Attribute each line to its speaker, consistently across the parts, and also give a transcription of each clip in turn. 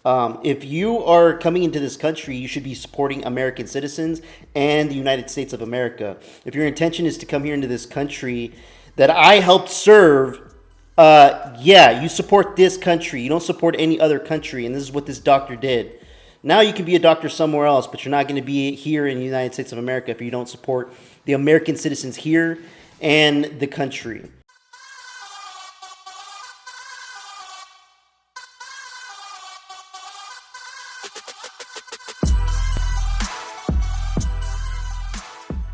Speaker 1: If you are coming into this country, you should be supporting American citizens and the United States of America. If your intention is to come here into this country that I helped serve, yeah, you support this country. You don't support any other country, and this is what this doctor did. Now you can be a doctor somewhere else, but you're not going to be here in the United States of America if you don't support the American citizens here and the country.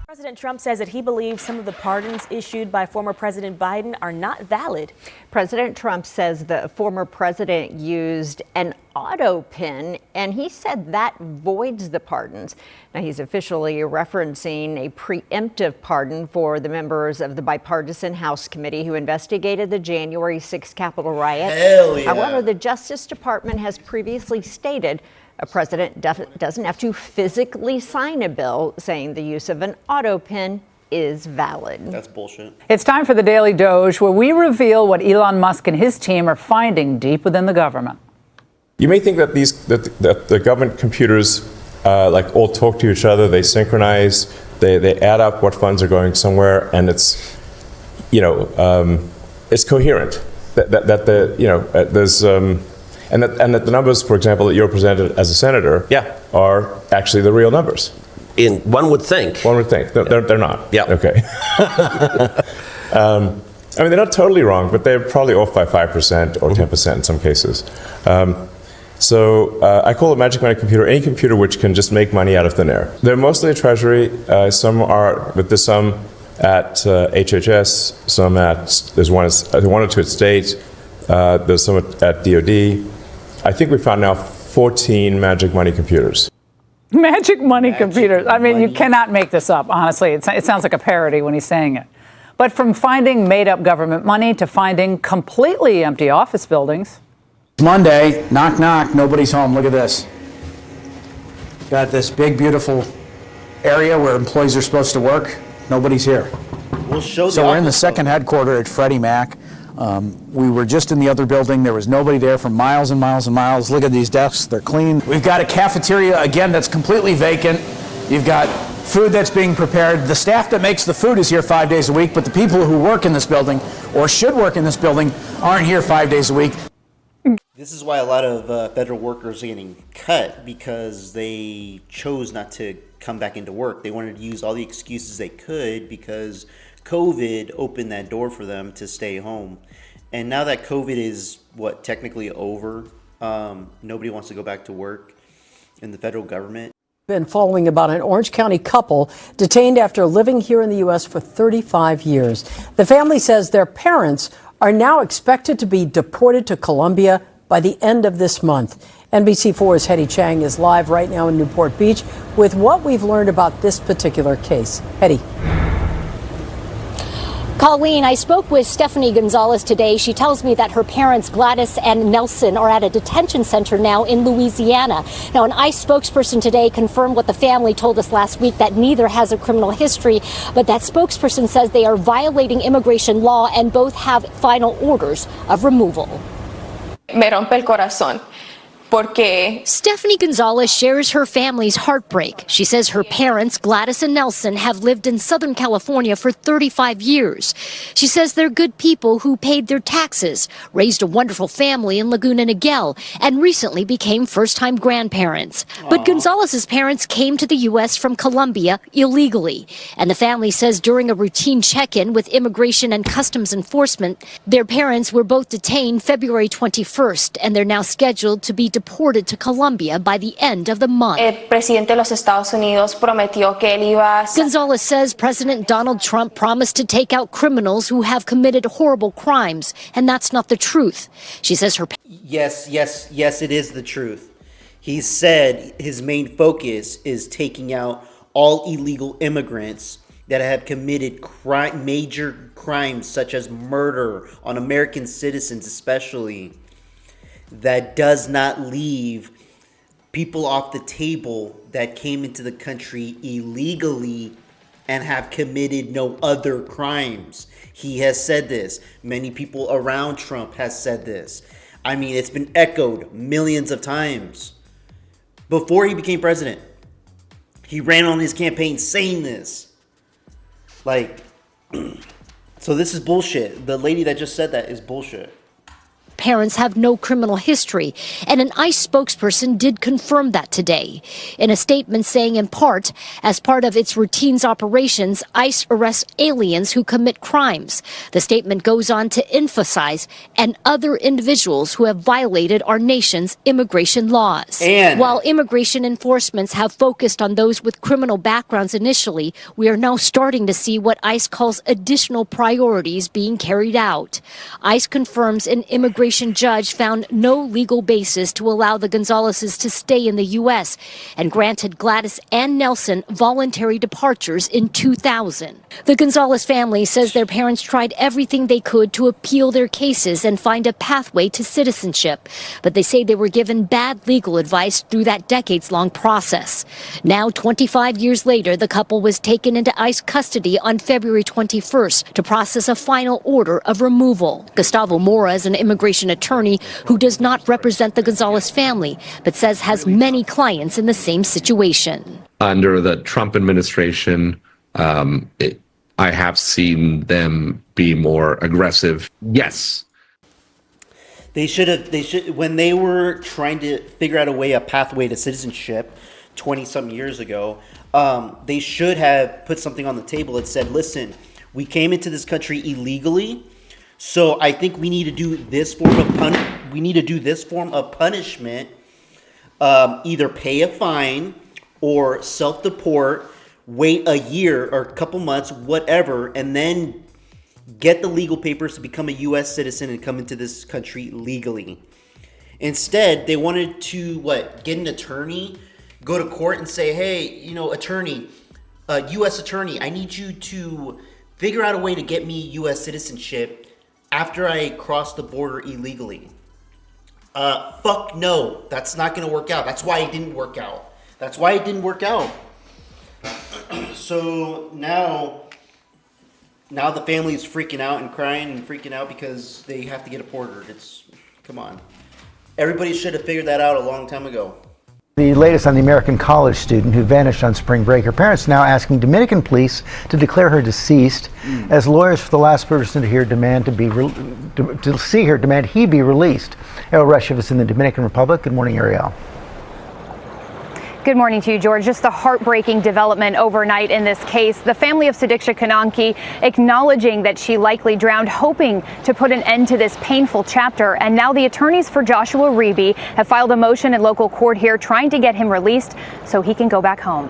Speaker 2: President Trump says that he believes some of the pardons issued by former President Biden are not valid.
Speaker 3: President Trump says the former president used an auto pin, and he said that voids the pardons. Now, he's officially referencing a preemptive pardon for the members of the bipartisan House committee who investigated the January 6th Capitol riot.
Speaker 1: Hell yeah.
Speaker 3: However, the Justice Department has previously stated a president doesn't have to physically sign a bill saying the use of an auto pin is valid.
Speaker 1: That's bullshit.
Speaker 4: It's time for the Daily Doge, where we reveal what Elon Musk and his team are finding deep within the government.
Speaker 5: You may think that that the government computers like all talk to each other, they synchronize, they add up what funds are going somewhere, and it's it's coherent. There's and that the numbers, for example, that you're presented as a senator, are actually the real numbers.
Speaker 6: One would think.
Speaker 5: One would think. They're not.
Speaker 6: Yeah.
Speaker 5: Okay. I mean, they're not totally wrong, but they're probably off by 5% or 10% in some cases. So I call a magic money computer any computer which can just make money out of thin air. They're mostly at Treasury. Some are, but there's some at HHS. Some there's one or two at State. There's some at DOD. I think we found now 14 magic money computers.
Speaker 4: Magic money computers. I mean, you cannot make this up, honestly. It sounds like a parody when he's saying it. But from finding made-up government money to finding completely empty office buildings.
Speaker 7: Monday, knock, knock, nobody's home. Look at this. Got this big, beautiful area where employees are supposed to work. Nobody's here.
Speaker 1: We'll show
Speaker 7: So we're in the second headquarters at Freddie Mac. We were just in the other building. There was nobody there for miles and miles and miles. Look at these desks. They're clean. We've got a cafeteria, again, that's completely vacant. You've got food that's being prepared. The staff that makes the food is here 5 days a week, but the people who work in this building or should work in this building aren't here 5 days a week.
Speaker 1: This is why a lot of federal workers are getting cut, because they chose not to come back into work. They wanted to use all the excuses they could because COVID opened that door for them to stay home. And now that COVID is, technically over, nobody wants to go back to work in the federal government.
Speaker 8: Been following about an Orange County couple detained after living here in the U.S. for 35 years. The family says their parents are now expected to be deported to Colombia by the end of this month. NBC4's Hetty Chang is live right now in Newport Beach with what we've learned about this particular case. Hetty.
Speaker 9: Colleen, I spoke with Stephanie Gonzalez today. She tells me that her parents, Gladys and Nelson, are at a detention center now in Louisiana. Now, an ICE spokesperson today confirmed what the family told us last week, that neither has a criminal history, but that spokesperson says they are violating immigration law and both have final orders of removal.
Speaker 10: Me rompe el corazón. Porque
Speaker 9: Stephanie Gonzalez shares her family's heartbreak. She says her parents, Gladys and Nelson, have lived in Southern California for 35 years. She says they're good people who paid their taxes, raised a wonderful family in Laguna Niguel, and recently became first-time grandparents. But Gonzalez's parents came to the U.S. from Colombia illegally. And the family says during a routine check-in with Immigration and Customs Enforcement, their parents were both detained February 21st, and they're now scheduled to be deported to Colombia by the end of the month.
Speaker 10: el presidente de los Estados Unidos prometió que él iba a...
Speaker 9: Gonzalez says President Donald Trump promised to take out criminals who have committed horrible crimes, and that's not the truth. She says her...
Speaker 1: Yes, it is the truth. He said his main focus is taking out all illegal immigrants that have committed major crimes such as murder on American citizens especially, that does not leave people off the table that came into the country illegally and have committed no other crimes. He has said this. Many people around Trump has said this. I mean, it's been echoed millions of times. Before he became president, he ran on his campaign saying this. Like, so this is bullshit. The lady that just said that is bullshit.
Speaker 9: Parents have no criminal history, and an ICE spokesperson did confirm that today. In a statement saying, in part, as part of its routines operations, ICE arrests aliens who commit crimes. The statement goes on to emphasize, and other individuals who have violated our nation's immigration laws.
Speaker 1: And
Speaker 9: while immigration enforcements have focused on those with criminal backgrounds initially, we are now starting to see what ICE calls additional priorities being carried out. ICE confirms an immigration judge found no legal basis to allow the Gonzaleses to stay in the U.S. and granted Gladys and Nelson voluntary departures in 2000. The Gonzales family says their parents tried everything they could to appeal their cases and find a pathway to citizenship, but they say they were given bad legal advice through that decades-long process. Now, 25 years later, the couple was taken into ICE custody on February 21st to process a final order of removal. Gustavo Mora is an immigration attorney who does not represent the Gonzales family, but says has many clients in the same situation.
Speaker 6: Under the Trump administration, I have seen them be more aggressive. Yes.
Speaker 1: They should, when they were trying to figure out a pathway to citizenship 20-something years ago, they should have put something on the table that said, listen, we came into this country illegally, so I think we need to do this form of punishment, either pay a fine or self-deport, wait a year or a couple months, whatever, and then get the legal papers to become a U.S. citizen and come into this country legally. Instead, they wanted to, get an attorney, go to court and say, hey, attorney, U.S. attorney, I need you to figure out a way to get me U.S. citizenship after I cross the border illegally. Fuck no, that's not going to work out. That's why it didn't work out. So now the family is freaking out and crying and freaking out because they have to get deported. Come on. Everybody should have figured that out a long time ago.
Speaker 11: The latest on the American college student who vanished on spring break. Her parents now asking Dominican police to declare her deceased, as lawyers for the last person to demand he be released. Ariel Reshev is in the Dominican Republic. Good morning, Ariel.
Speaker 12: Good morning to you, George. Just a heartbreaking development overnight in this case. The family of Sudiksha Kananki acknowledging that she likely drowned, hoping to put an end to this painful chapter. And now the attorneys for Joshua Reeby have filed a motion in local court here trying to get him released so he can go back home.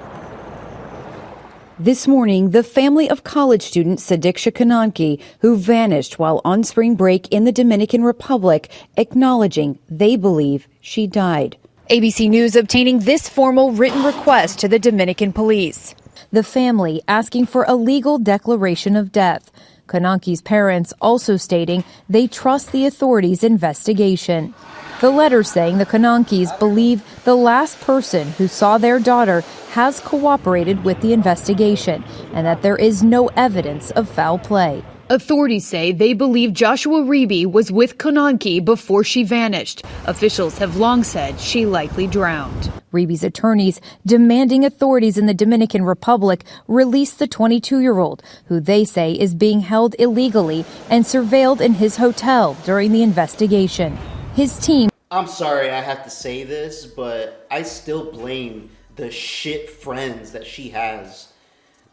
Speaker 13: This morning, the family of college student Sudiksha Kananki, who vanished while on spring break in the Dominican Republic, acknowledging they believe she died. ABC News obtaining this formal written request to the Dominican police. The family asking for a legal declaration of death. Kananki's parents also stating they trust the authorities' investigation. The letter saying the Kanankis believe the last person who saw their daughter has cooperated with the investigation and that there is no evidence of foul play. Authorities say they believe Joshua Reeby was with Kananki before she vanished. Officials have long said she likely drowned. Reeby's attorneys demanding authorities in the Dominican Republic release the 22-year-old, who they say is being held illegally and surveilled in his hotel during the investigation. His team...
Speaker 1: I'm sorry I have to say this, but I still blame the shit friends that she has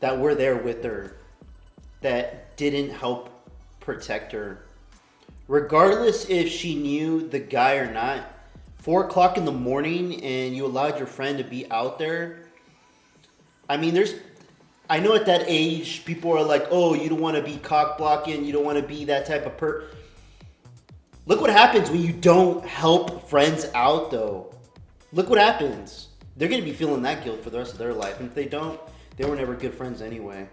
Speaker 1: that were there with her that didn't help protect her. Regardless if she knew the guy or not, 4 o'clock in the morning and you allowed your friend to be out there. I mean, I know at that age, people are like, oh, you don't want to be cock blocking, you don't want to be that type of Look what happens when you don't help friends out, though. Look what happens. They're going to be feeling that guilt for the rest of their life. And if they don't, they were never good friends anyway.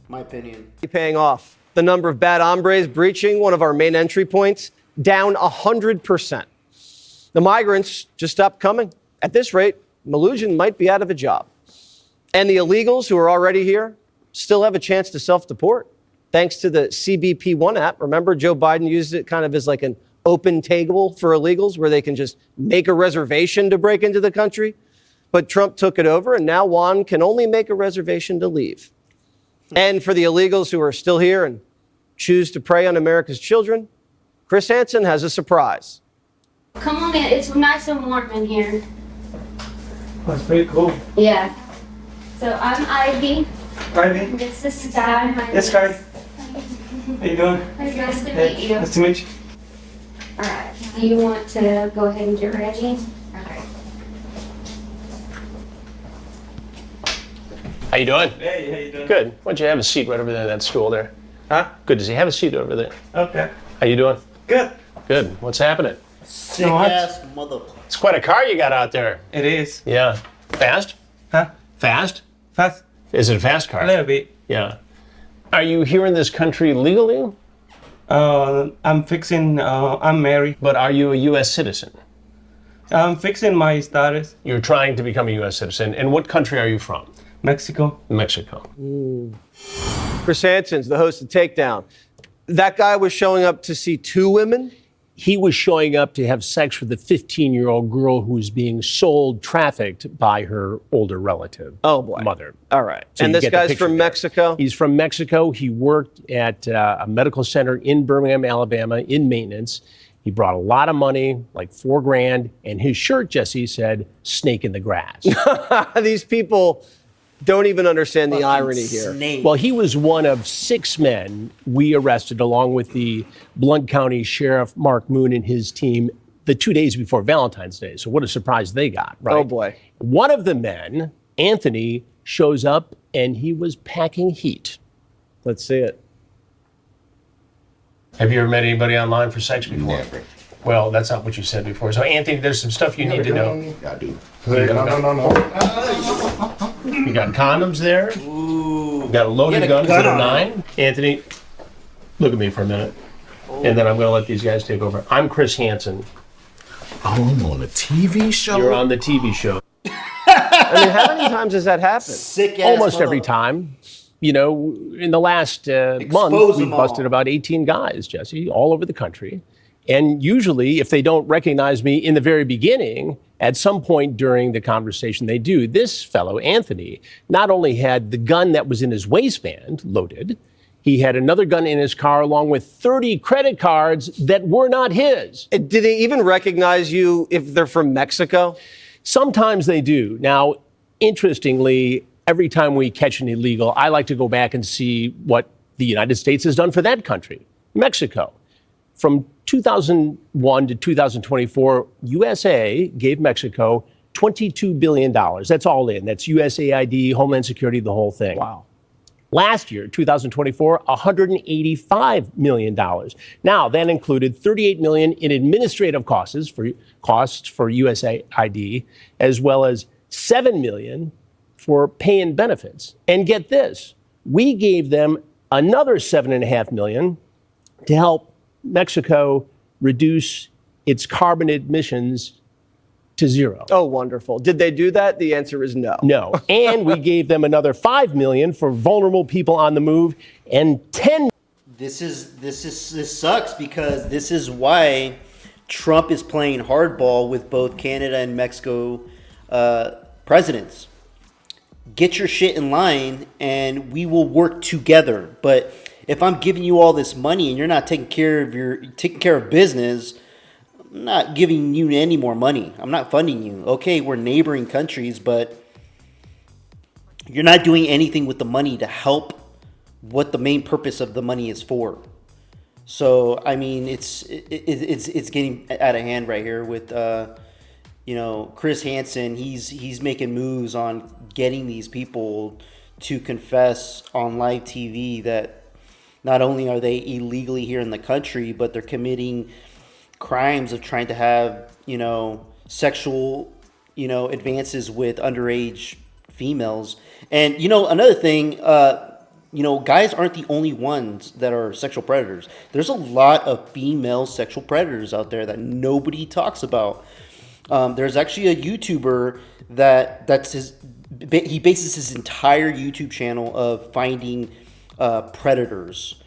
Speaker 1: My opinion.
Speaker 14: Paying off. The number of bad hombres breaching one of our main entry points down 100%. The migrants just stopped coming. At this rate, Malugin might be out of a job. And the illegals who are already here still have a chance to self-deport. Thanks to the CBP One app. Remember, Joe Biden used it kind of as like an open table for illegals where they can just make a reservation to break into the country. But Trump took it over, and now Juan can only make a reservation to leave. And for the illegals who are still here and choose to prey on America's children, Chris Hansen has a surprise.
Speaker 15: Come on in. It's nice and warm in here.
Speaker 16: That's pretty cool.
Speaker 15: Yeah. So I'm Ivy.
Speaker 16: Ivy.
Speaker 15: This is Sky.
Speaker 16: Yes, Sky. How you doing?
Speaker 15: It's nice to meet you.
Speaker 16: Nice to meet you.
Speaker 15: All right. Do you want to go ahead and get ready? Okay.
Speaker 17: How you doing?
Speaker 16: Hey, how you doing?
Speaker 17: Good. Why don't you have a seat right over there in that stool there?
Speaker 16: Huh?
Speaker 17: Good to see you. Have a seat over there.
Speaker 16: Okay.
Speaker 17: How you doing?
Speaker 16: Good.
Speaker 17: Good. What's happening?
Speaker 1: Sick ass mother.
Speaker 17: It's quite a car you got out there.
Speaker 16: It is.
Speaker 17: Yeah. Fast?
Speaker 16: Huh?
Speaker 17: Fast?
Speaker 16: Fast.
Speaker 17: Is it a fast car?
Speaker 16: A little bit.
Speaker 17: Yeah. Are you here in this country legally?
Speaker 16: I'm married.
Speaker 17: But are you a U.S. citizen?
Speaker 16: I'm fixing my status.
Speaker 17: You're trying to become a U.S. citizen. And what country are you from?
Speaker 16: Mexico.
Speaker 17: Mexico.
Speaker 14: Chris Hansen's the host of Takedown. That guy was showing up to see two women?
Speaker 17: He was showing up to have sex with a 15-year-old girl who was being sold, trafficked by her older relative.
Speaker 14: Oh, boy.
Speaker 17: Mother.
Speaker 14: All right.
Speaker 17: So
Speaker 14: and
Speaker 17: you
Speaker 14: this
Speaker 17: get the
Speaker 14: guy's
Speaker 17: picture
Speaker 14: from
Speaker 17: there.
Speaker 14: Mexico?
Speaker 17: He's from Mexico. He worked at a medical center in Birmingham, Alabama, in maintenance. He brought a lot of money, like $4,000, and his shirt, Jesse, said, "Snake in the grass."
Speaker 14: These people don't even understand the irony here.
Speaker 1: Snake.
Speaker 17: Well, he was one of 6 men we arrested, along with the Blount County Sheriff Mark Moon and his team, the 2 days before Valentine's Day. So what a surprise they got, right?
Speaker 14: Oh, boy.
Speaker 17: One of the men, Anthony, shows up, and he was packing heat.
Speaker 14: Let's see it.
Speaker 17: Have you ever met anybody online for sex before?
Speaker 18: Never.
Speaker 17: Well, that's not what you said before. So, Anthony, there's some stuff you need to know.
Speaker 18: I do.
Speaker 17: You
Speaker 18: No.
Speaker 17: got condoms there.
Speaker 1: Ooh.
Speaker 17: You got a loaded
Speaker 1: You
Speaker 17: gun
Speaker 1: got a
Speaker 17: for
Speaker 1: gun
Speaker 17: the
Speaker 1: on
Speaker 17: 9. Anthony, look at me for a minute. And then I'm going to let these guys take over. I'm Chris Hansen.
Speaker 18: Oh, I'm on a TV show?
Speaker 17: You're on the TV show.
Speaker 14: I mean, how many times has that happened?
Speaker 1: Sick ass
Speaker 17: Almost
Speaker 1: mother.
Speaker 17: every time. You know, in the last month,
Speaker 1: Expose
Speaker 17: we
Speaker 1: them
Speaker 17: busted
Speaker 1: all.
Speaker 17: about 18 guys, Jesse, all over the country. And usually, if they don't recognize me in the very beginning, at some point during the conversation, they do. This fellow, Anthony, not only had the gun that was in his waistband loaded, he had another gun in his car along with 30 credit cards that were not his.
Speaker 14: Did they even recognize you if they're from Mexico?
Speaker 17: Sometimes they do. Now, interestingly, every time we catch an illegal, I like to go back and see what the United States has done for that country, Mexico. From 2001 to 2024, USA gave Mexico $22 billion. That's all in. That's USAID, Homeland Security, the whole thing.
Speaker 14: Wow.
Speaker 17: Last year, 2024, $185 million. Now, that included $38 million in administrative costs for USAID, as well as $7 million for pay and benefits. And get this, we gave them another $7.5 million to help Mexico reduce its carbon emissions to 0.
Speaker 14: Oh, wonderful. Did they do that? The answer is no.
Speaker 17: No. And we gave them another $5 million for vulnerable people on the move and $10.
Speaker 1: This sucks because this is why Trump is playing hardball with both Canada and Mexico presidents. Get your shit in line and we will work together. But if I'm giving you all this money and you're not taking care of business, I'm not giving you any more money. I'm not funding you. Okay, we're neighboring countries, but you're not doing anything with the money to help what the main purpose of the money is for. So, I mean, it's getting out of hand right here with Chris Hansen. He's making moves on getting these people to confess on live TV that not only are they illegally here in the country, but they're committing crimes of trying to have, sexual, advances with underage females. And, another thing, guys aren't the only ones that are sexual predators. There's a lot of female sexual predators out there that nobody talks about. There's actually a YouTuber he bases his entire YouTube channel of finding predators.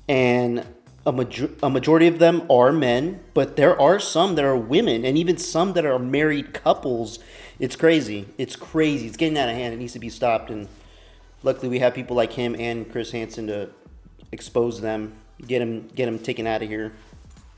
Speaker 1: And A majority of them are men, but there are some that are women, and even some that are married couples. It's crazy. It's crazy. It's getting out of hand. It needs to be stopped. And luckily, we have people like him and Chris Hansen to expose them, get them taken out of here.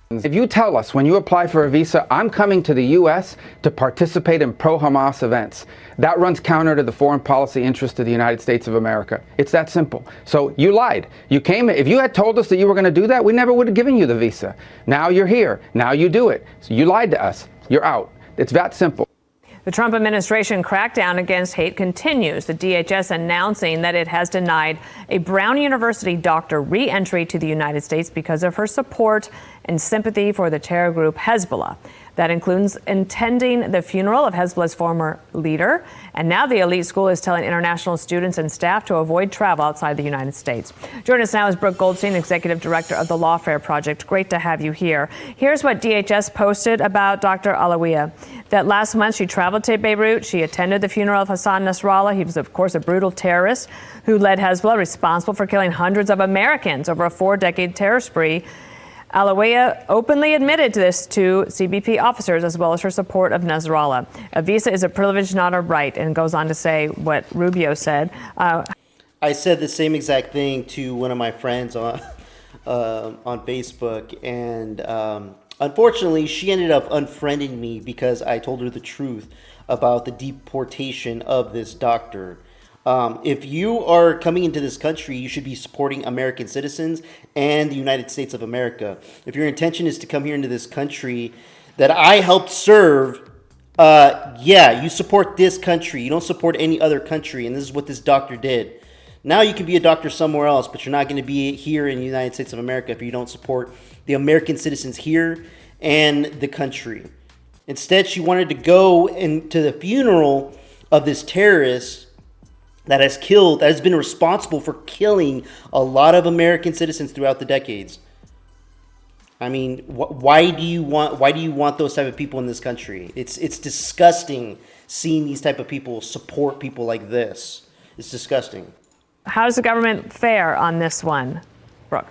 Speaker 19: If you tell us when you apply for a visa, I'm coming to the U.S. to participate in pro-Hamas events, that runs counter to the foreign policy interest of the United States of America. It's that simple. So you lied. You came. If you had told us that you were going to do that, we never would have given you the visa. Now you're here. Now you do it. So you lied to us. You're out. It's that simple.
Speaker 20: The Trump administration crackdown against hate continues. The DHS announcing that it has denied a Brown University doctor re-entry to the United States because of her support and sympathy for the terror group Hezbollah. That includes attending the funeral of Hezbollah's former leader. And now the elite school is telling international students and staff to avoid travel outside the United States. Joining us now is Brooke Goldstein, Executive Director of the Lawfare Project. Great to have you here. Here's what DHS posted about Dr. Alaweih. That last month she traveled to Beirut. She attended the funeral of Hassan Nasrallah. He was, of course, a brutal terrorist who led Hezbollah, responsible for killing hundreds of Americans over a 4-decade terror spree. Alaweih openly admitted to this to CBP officers, as well as her support of Nasrallah. A visa is a privilege, not a right, and goes on to say what Rubio said.
Speaker 1: I said the same exact thing to one of my friends on Facebook, and unfortunately, she ended up unfriending me because I told her the truth about the deportation of this doctor. If you are coming into this country, you should be supporting American citizens and the United States of America. If your intention is to come here into this country that I helped serve, you support this country. You don't support any other country, and this is what this doctor did. Now you can be a doctor somewhere else, but you're not going to be here in the United States of America if you don't support the American citizens here and the country. Instead, she wanted to go into the funeral of this terrorist that has been responsible for killing a lot of American citizens throughout the decades. I mean, why do you want those type of people in this country? It's disgusting seeing these type of people support people like this. It's disgusting.
Speaker 20: How does the government fare on this one, Brooke?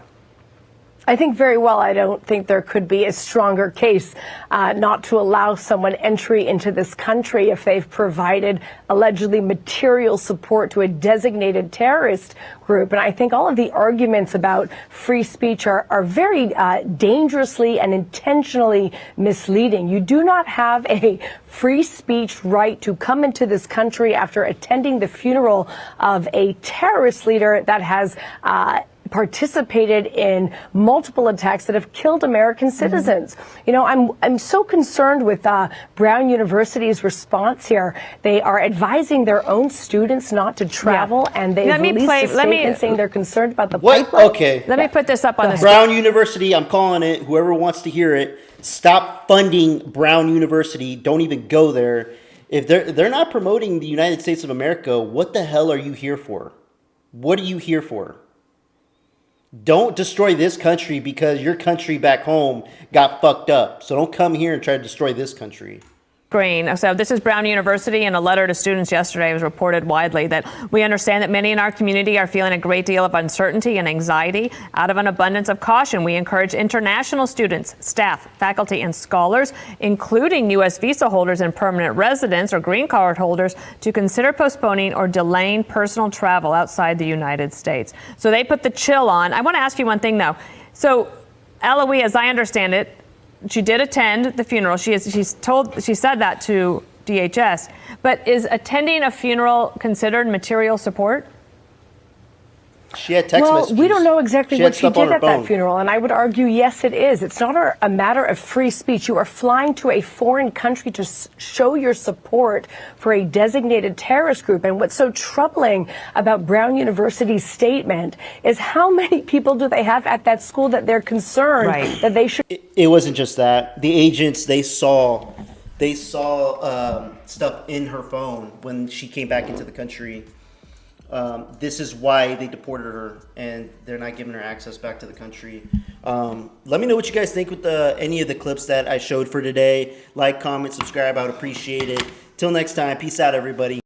Speaker 21: I think very well. I don't think there could be a stronger case not to allow someone entry into this country if they've provided allegedly material support to a designated terrorist group. And I think all of the arguments about free speech are very dangerously and intentionally misleading. You do not have a free speech right to come into this country after attending the funeral of a terrorist leader that has participated in multiple attacks that have killed American citizens. You know, I'm so concerned with Brown University's response here. They are advising their own students not to travel, and they've released a statement saying they're concerned about the pipeline.
Speaker 1: Okay.
Speaker 20: Let me put this up on the
Speaker 1: Brown University, I'm calling it. Whoever wants to hear it, stop funding Brown University. Don't even go there. If they're not promoting the United States of America, what the hell are you here for? What are you here for? Don't destroy this country because your country back home got fucked up. So don't come here and try to destroy this country.
Speaker 20: Green. So this is Brown University. In a letter to students yesterday, it was reported widely that we understand that many in our community are feeling a great deal of uncertainty and anxiety. Out of an abundance of caution, we encourage international students, staff, faculty, and scholars, including U.S. visa holders and permanent residents or green card holders, to consider postponing or delaying personal travel outside the United States. So they put the chill on. I want to ask you one thing, though. So Alaweih, as I understand it, she did attend the funeral. She said that to DHS. But is attending a funeral considered material support?
Speaker 1: She had text messages.
Speaker 21: We don't know exactly what she did at that funeral, and I would argue, yes, it is. It's not a matter of free speech. You are flying to a foreign country to show your support for a designated terrorist group. And what's so troubling about Brown University's statement is how many people do they have at that school that they're concerned that they should...
Speaker 1: It wasn't just that. The agents, they saw stuff in her phone when she came back into the country. This is why they deported her, and they're not giving her access back to the country. Let me know what you guys think with any of the clips that I showed for today. Like, comment, subscribe. I would appreciate it. Till next time, peace out, everybody.